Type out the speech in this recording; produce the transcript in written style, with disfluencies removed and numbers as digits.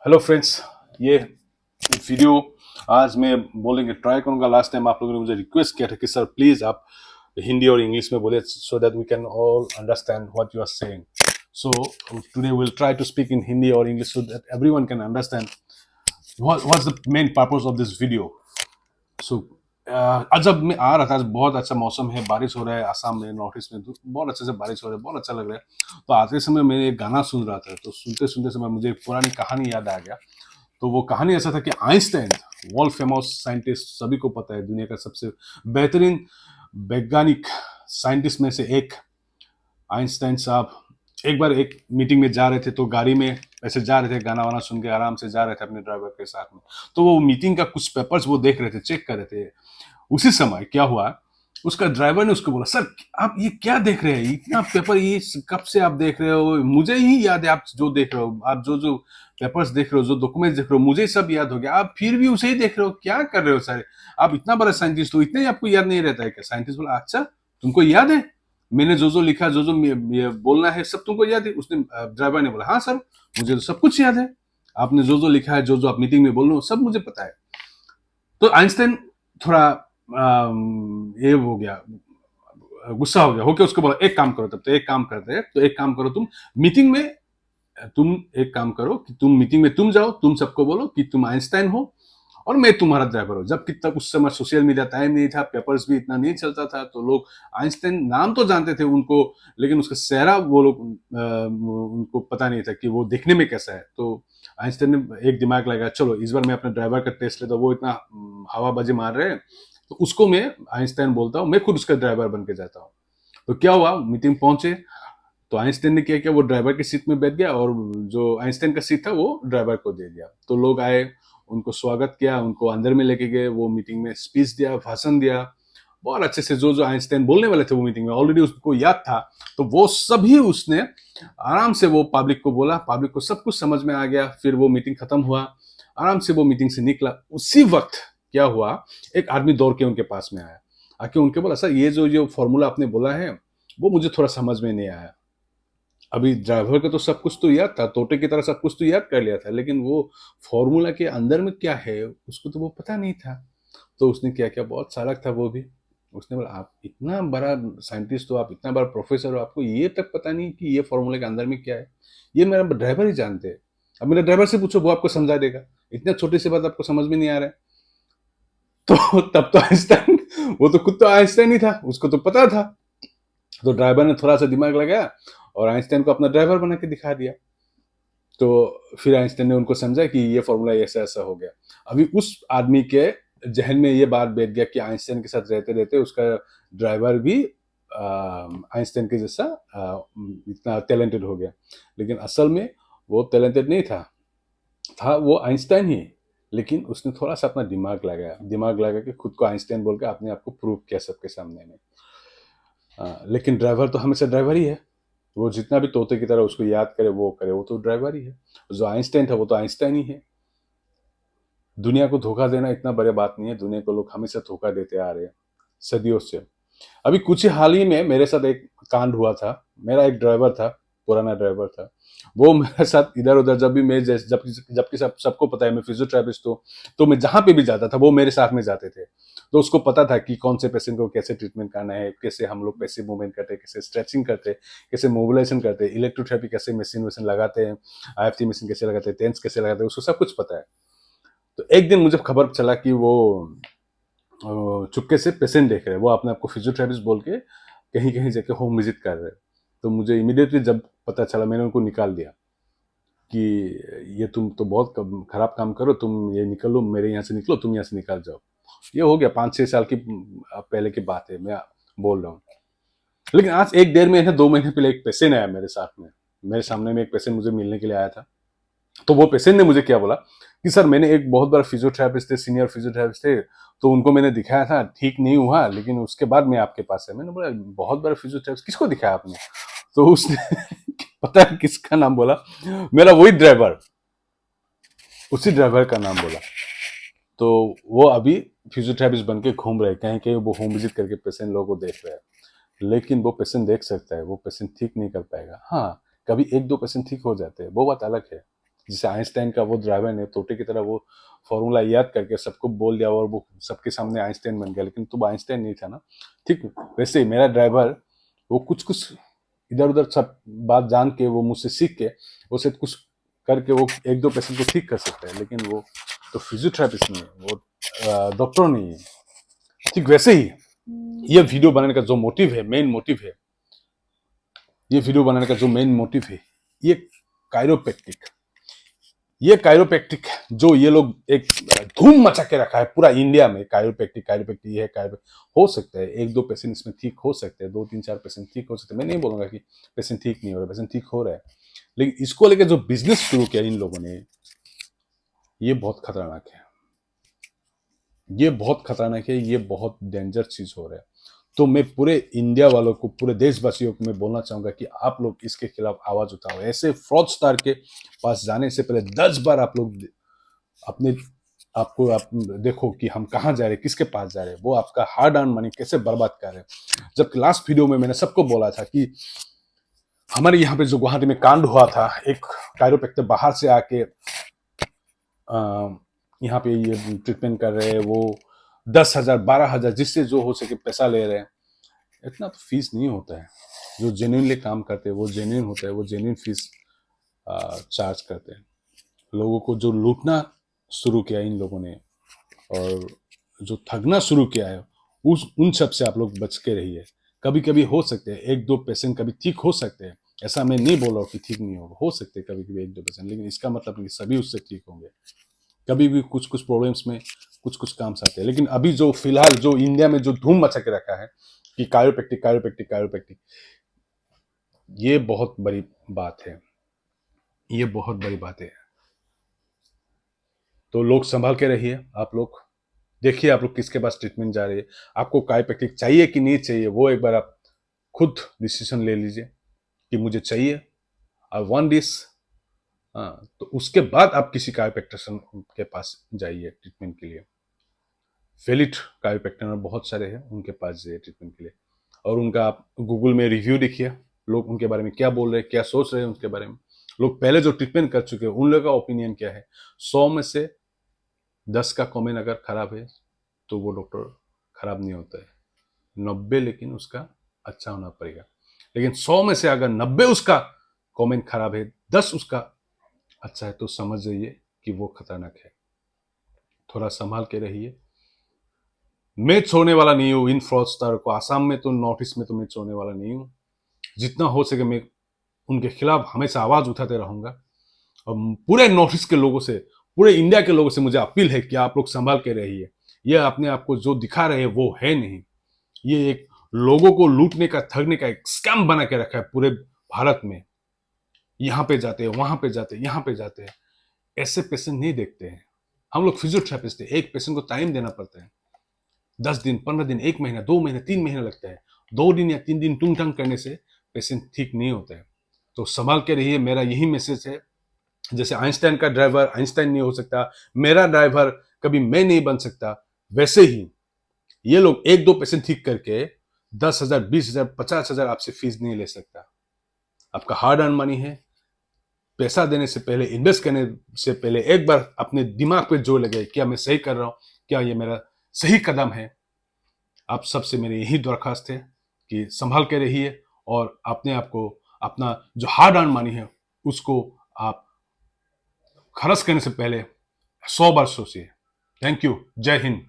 Hello friends, ये video आज मैं बोलने की ट्राई करूंगा। लास्ट टाइम आप लोगों ने मुझे रिक्वेस्ट किया था कि सर प्लीज आप हिंदी और इंग्लिश में बोले so that we can all understand what you are saying. So today will try to speak in Hindi और English so that everyone can understand what's the main purpose of this video. So आज जब मैं आ रहा था, आज बहुत अच्छा मौसम है, बारिश हो रहा है आसाम में, नॉर्थ ईस्ट में तो बहुत अच्छे से बारिश हो रहा है, बहुत अच्छा लग रहा है। तो आते समय मैंने एक गाना सुन रहा था, तो सुनते सुनते समय मुझे एक पुरानी कहानी याद आ गया। तो वो कहानी ऐसा था कि आइंस्टाइन, वर्ल्ड फेमस साइंटिस्ट, सभी को पता है, दुनिया का सबसे बेहतरीन वैज्ञानिक साइंटिस्ट में से एक आइंस्टाइन साहब एक बार एक मीटिंग में जा रहे थे। तो गाड़ी में ऐसे जा रहे थे, गाना वाना सुन के आराम से जा रहे थे अपने ड्राइवर के साथ में। तो वो मीटिंग का कुछ पेपर्स वो देख रहे थे, चेक कर रहे थे। उसी समय क्या हुआ, उसका ड्राइवर ने उसको बोला, सर आप ये क्या देख रहे हैं, इतना पेपर ये कब से आप देख रहे हो, मुझे ही याद है आप जो देख रहे हो, आप जो जो पेपर्स देख रहे हो, जो डॉक्यूमेंट्स देख रहे हो, मुझे सब याद हो गया, आप फिर भी उसे ही देख रहे हो, क्या कर रहे हो सर, आप इतना बड़ा साइंटिस्ट हो, इतने ही आपको याद नहीं रहता है क्या? साइंटिस्ट बोला, अच्छा तुमको याद है, मैंने जो जो लिखा, जो जो ये बोलना है, सब तुमको याद है? उसने ड्राइवर ने बोला, हाँ सर मुझे तो सब कुछ याद है, आपने जो जो लिखा है, जो जो आप मीटिंग में बोल रहे हो, सब मुझे पता है। तो आइंस्टाइन थोड़ा ये हो गया, गुस्सा हो गया, होके उसको बोला, एक काम करो, तब तो एक काम करते हैं, तो एक काम करो, तुम मीटिंग में, तुम एक काम करो कि तुम मीटिंग में तुम जाओ, तुम सबको बोलो कि तुम आइंस्टाइन हो और मैं तुम्हारा ड्राइवर हूं। जबकि तक उस समय सोशल मीडिया टाइम नहीं था, पेपर्स भी इतना नहीं चलता था, तो लोग आइंस्टाइन नाम तो जानते थे उनको, लेकिन उसका चेहरा वो लोग उनको पता नहीं था कि वो देखने में कैसा है। तो आइंस्टाइन ने एक दिमाग लगाया, चलो इस बार मैं अपने ड्राइवर का टेस्ट लेता हूं, वो इतना हवाबाजी मार रहे हैं, तो उसको मैं, आइंस्टाइन बोलता हूँ, मैं खुद उसका ड्राइवर बन के जाता हूँ। तो क्या हुआ, मीटिंग पहुंचे, तो आइंस्टाइन ने क्या किया, वो ड्राइवर की सीट में बैठ गया और जो आइंस्टाइन का सीट था वो ड्राइवर को दे दिया। तो लोग आए, उनको स्वागत किया, उनको अंदर में लेके गए, वो मीटिंग में स्पीच दिया, भाषण दिया, बहुत अच्छे से। जो जो आइंस्टाइन बोलने वाले थे वो मीटिंग में ऑलरेडी उसको याद था, तो वो सभी उसने आराम से वो पब्लिक को बोला, पब्लिक को सब कुछ समझ में आ गया। फिर वो मीटिंग खत्म हुआ, आराम से वो मीटिंग से निकला। उसी वक्त क्या हुआ, एक आदमी दौड़ के उनके पास में आया, आके उनके बोला, सर ये जो जो फॉर्मूला आपने बोला है वो मुझे थोड़ा समझ में नहीं आया। अभी ड्राइवर को तो सब कुछ तो याद था, तोते की तरह सब कुछ तो याद कर लिया था, लेकिन वो फॉर्मूला के अंदर में क्या है उसको तो वो पता नहीं था। तो उसने क्या किया, बहुत चालाक था वो भी, उसने बोला, आप इतना बड़ा साइंटिस्ट हो, आप इतना बड़ा प्रोफेसर हो, आपको ये तक पता नहीं कि ये फॉर्मूला के अंदर में क्या है? ये मेरा ड्राइवर ही जानते हैं, अब मेरे ड्राइवर से पूछो, वो आपको समझा देगा, इतना छोटी सी बात आपको समझ में नहीं आ रहा है। तो तब तो आइंस्टाइन, वो तो खुद तो आइंस्टाइन ही था, उसको तो पता था। तो ड्राइवर ने थोड़ा सा दिमाग लगाया और आइंस्टाइन को अपना ड्राइवर बना के दिखा दिया। तो फिर आइंस्टाइन ने उनको समझा कि ये फॉर्मूला ऐसा ऐसा हो गया। अभी उस आदमी के जहन में ये बात बैठ गया कि आइंस्टाइन के साथ रहते रहते उसका ड्राइवर भी आइंस्टाइन के जैसा इतना टैलेंटेड हो गया। लेकिन असल में वो टैलेंटेड नहीं था, था वो आइंस्टाइन ही, लेकिन उसने थोड़ा सा अपना दिमाग लगाया, दिमाग लगा के खुद को आइंस्टाइन बोल के अपने आप को प्रूव किया सबके सामने में। लेकिन ड्राइवर तो हमेशा ड्राइवर ही है, वो जितना भी तोते की तरह उसको याद करे वो करे, वो तो ड्राइवर ही है। जो आइंस्टाइन था वो तो आइंस्टाइन ही है। दुनिया को धोखा देना इतना बड़ी बात नहीं है, दुनिया को लोग हमेशा धोखा देते आ रहे हैं सदियों से। अभी कुछ ही हाल ही में मेरे साथ एक कांड हुआ था। मेरा एक ड्राइवर था, पुराना ड्राइवर था, वो मेरे साथ इधर उधर, जब भी मैं जबकि सबको पता है मैं फिजियोथेरेपिस्ट हूँ, तो मैं जहां पे भी जाता था वो मेरे साथ में जाते थे। तो उसको पता था कि कौन से पेशेंट को कैसे ट्रीटमेंट करना है, कैसे हम लोग पैसिव मूवमेंट करते हैं, कैसे स्ट्रेचिंग करते हैं, कैसे मोबिलाइजेशन करते हैं, इलेक्ट्रोथेरेपी कैसे मशीन वशीन लगाते हैं, IFT मशीन कैसे लगाते हैं, टेंस कैसे लगाते हैं, उसको सब कुछ पता है। तो एक दिन मुझे खबर चला कि वो चुपके से पेशेंट देख रहे हैं, वो अपने आपको फिजियोथेरेपिस्ट बोल के कहीं कहीं जाके होम विजिट कर रहे हैं। तो मुझे इमीडिएटली जब पता चला, मैंने उनको निकाल दिया कि ये तुम तो बहुत खराब काम करो, तुम ये निकलो, मेरे यहाँ से निकलो, तुम यहाँ से निकल जाओ। ये हो गया 5-6 साल की पहले की बात है, मैं बोल रहा हूँ। लेकिन आज एक डेढ़ महीने 2 महीने पहले एक पेशेंट आया मेरे साथ में, मेरे सामने में एक पेशेंट मुझे मिलने के लिए आया था। तो वो पेशेंट ने मुझे क्या बोला कि सर मैंने एक बहुत बड़ा फिजियोथेरेपिस्ट थे, सीनियर फिजियोथेरेपिस्ट थे, तो उनको मैंने दिखाया था, ठीक नहीं हुआ, लेकिन उसके बाद मैं आपके पास है। मैंने बोला, बहुत बड़ा फिजियोथेरेपिस्ट, किसको दिखाया आपने? तो उसने पता है किसका नाम बोला? मेरा वही ड्राइवर, उसी ड्राइवर का नाम बोला। तो वो अभी फिजियोथेरेपिस्ट बन के घूम रहे, कहीं कहीं वो होम विजिट करके पेशेंट लोगों को देख रहे हैं। लेकिन वो पेशेंट देख सकता है, वो पेशेंट ठीक नहीं कर पाएगा। हाँ, कभी 1-2 पेशेंट ठीक हो जाते हैं, वो बात अलग है, जैसे आइंस्टाइन का वो ड्राइवर ने तोते की तरह वो फॉर्मूला याद करके सबको बोल दिया और वो सबके सामने आइंस्टाइन बन गया, लेकिन तुम आइंस्टाइन नहीं था ना। ठीक वैसे ही मेरा ड्राइवर वो कुछ कुछ इधर उधर सब बात जान के वो मुझसे सीख के वो से कुछ करके वो एक दो पेशेंट को ठीक कर सकता है, लेकिन वो तो फिजियोथेरेपिस्ट नहीं है, वो डॉक्टर नहीं है। ठीक वैसे ही ये वीडियो बनाने का जो मोटिव है, मेन मोटिव है, ये वीडियो बनाने का जो मेन मोटिव है, ये कायरोप्रैक्टिक, ये कायरोप्रैक्टिक जो ये लोग एक धूम मचा के रखा है पूरा इंडिया में। कायरोप्रैक्टिक कायरोप्रैक्टिक ये है कायरोप्रैक्टिक, हो सकता है एक दो पेशेंट इसमें ठीक हो सकते हैं, 2 3 4 पेशेंट ठीक हो सकते हैं। मैं नहीं बोलूंगा कि पेशेंट ठीक नहीं हो रहा, पेशेंट ठीक हो रहा है, लेकिन इसको लेकर जो बिजनेस शुरू किया इन लोगों ने, ये बहुत खतरनाक है, ये बहुत खतरनाक है, ये बहुत डेंजर चीज हो रहा है। तो मैं पूरे इंडिया वालों को, पूरे देशवासियों को मैं बोलना चाहूंगा कि आप लोग इसके खिलाफ आवाज उठाओ। ऐसे फ्रॉडस्टार के पास जाने से पहले 10 बार आप लोग अपने आपको आप देखो कि हम कहाँ जा रहे हैं, किसके पास जा रहे हैं, वो आपका हार्ड अर्न मनी कैसे बर्बाद कर रहे हैं। जबकि लास्ट वीडियो में मैंने सबको बोला था कि हमारे यहाँ पे जो गुवाहाटी में कांड हुआ था, एक कायरोप्रैक्टर बाहर से आके यहाँ पे ये ट्रीटमेंट कर रहे हैं, वो 10,000 12,000 जिससे जो हो सके पैसा ले रहे हैं। इतना तो फीस नहीं होता है, जो जेन्युइनली काम करते हैं वो जेन्युइन होता है, वो जेन्युइन फीस चार्ज करते हैं। लोगों को जो लूटना शुरू किया इन लोगों ने और जो ठगना शुरू किया है, उन सब से आप लोग बच के रहिए। कभी कभी हो सकते हैं एक दो पेशेंट कभी ठीक हो सकते हैं, ऐसा मैं नहीं बोल रहा हूँ कि ठीक नहीं होगा, हो सकते हैं कभी कभी एक दो पेशेंट, लेकिन इसका मतलब नहीं सभी उससे ठीक होंगे। कभी भी कुछ कुछ प्रॉब्लम्स में कुछ कुछ काम आते हैं। लेकिन अभी जो फिलहाल जो इंडिया में जो धूम मचा के रखा है कि कायरोप्रैक्टिक कायरोप्रैक्टिक कायरोप्रैक्टिक, ये बहुत बड़ी बात है, ये बहुत बड़ी बात है। तो लोग संभाल के रहिए, आप लोग देखिए आप लोग किसके पास ट्रीटमेंट जा रही है, आपको कायरोप्रैक्टिक चाहिए कि नहीं चाहिए, वो एक बार आप खुद डिसीजन ले लीजिए कि मुझे चाहिए, आई वांट दिस। हाँ, तो उसके बाद आप किसी कायरोप्रैक्टिशियन के पास जाइए ट्रीटमेंट के लिए। फेलिट कायरोप्रैक्टर बहुत सारे हैं, उनके पास जाइए ट्रीटमेंट के लिए। और उनका आप गूगल में रिव्यू देखिए, लोग उनके बारे में क्या बोल रहे हैं, क्या सोच रहे हैं उनके बारे में। लोग पहले जो ट्रीटमेंट कर चुके हैं उन लोगों का ओपिनियन क्या है। 100 में से 10 का कमेंट अगर खराब है तो वो डॉक्टर खराब नहीं होता है, 90 लेकिन उसका अच्छा होना पड़ेगा। लेकिन 100 में से अगर 90 उसका कमेंट खराब है, 10 उसका अच्छा है, तो समझ जाइए कि वो खतरनाक है। थोड़ा संभाल के रहिए। मैं छोड़ने वाला नहीं हूँ इन फ्रॉडस्टर को, आसाम में तो नॉर्थ ईस्ट में तो मैं छोड़ने वाला नहीं हूँ। जितना हो सके मैं उनके खिलाफ हमेशा आवाज उठाते रहूंगा। और पूरे नॉर्थ ईस्ट के लोगों से, पूरे इंडिया के लोगों से मुझे अपील है कि आप लोग संभाल के रहिए। ये अपने आप को जो दिखा रहे हैं वो है नहीं, ये एक लोगों को लूटने का, ठगने का एक स्कैम बना के रखा है पूरे भारत में। यहाँ पे जाते हैं, वहां पे जाते हैं, यहाँ पे जाते हैं, ऐसे पेशेंट नहीं देखते हैं। हम लोग फिजियोथेरेपिस्ट है, एक पेशेंट को टाइम देना पड़ता है, 10 दिन 15 दिन 1 महीना 2 महीने 3 महीने लगता है। 2 दिन या 3 दिन टूंग टंग करने से पेशेंट ठीक नहीं होता है। तो संभाल के रहिए, मेरा यही मैसेज है। जैसे आइंस्टाइन का ड्राइवर आइंस्टाइन नहीं हो सकता, मेरा ड्राइवर कभी मैं नहीं बन सकता, वैसे ही ये लोग एक दो पेशेंट ठीक करके 10,000 20,000 50,000 आपसे फीस नहीं ले सकता। आपका हार्ड अर्न मनी है। पैसा देने से पहले, इन्वेस्ट करने से पहले एक बार अपने दिमाग पे जोर लगे, क्या मैं सही कर रहा हूं, क्या ये मेरा सही कदम है। आप सबसे मेरी यही दरखास्त है कि संभाल के रहिए और अपने आप को, अपना जो हार्ड अर्न मनी है उसको आप खर्च करने से पहले 100 बार सोचिए। थैंक यू, जय हिंद।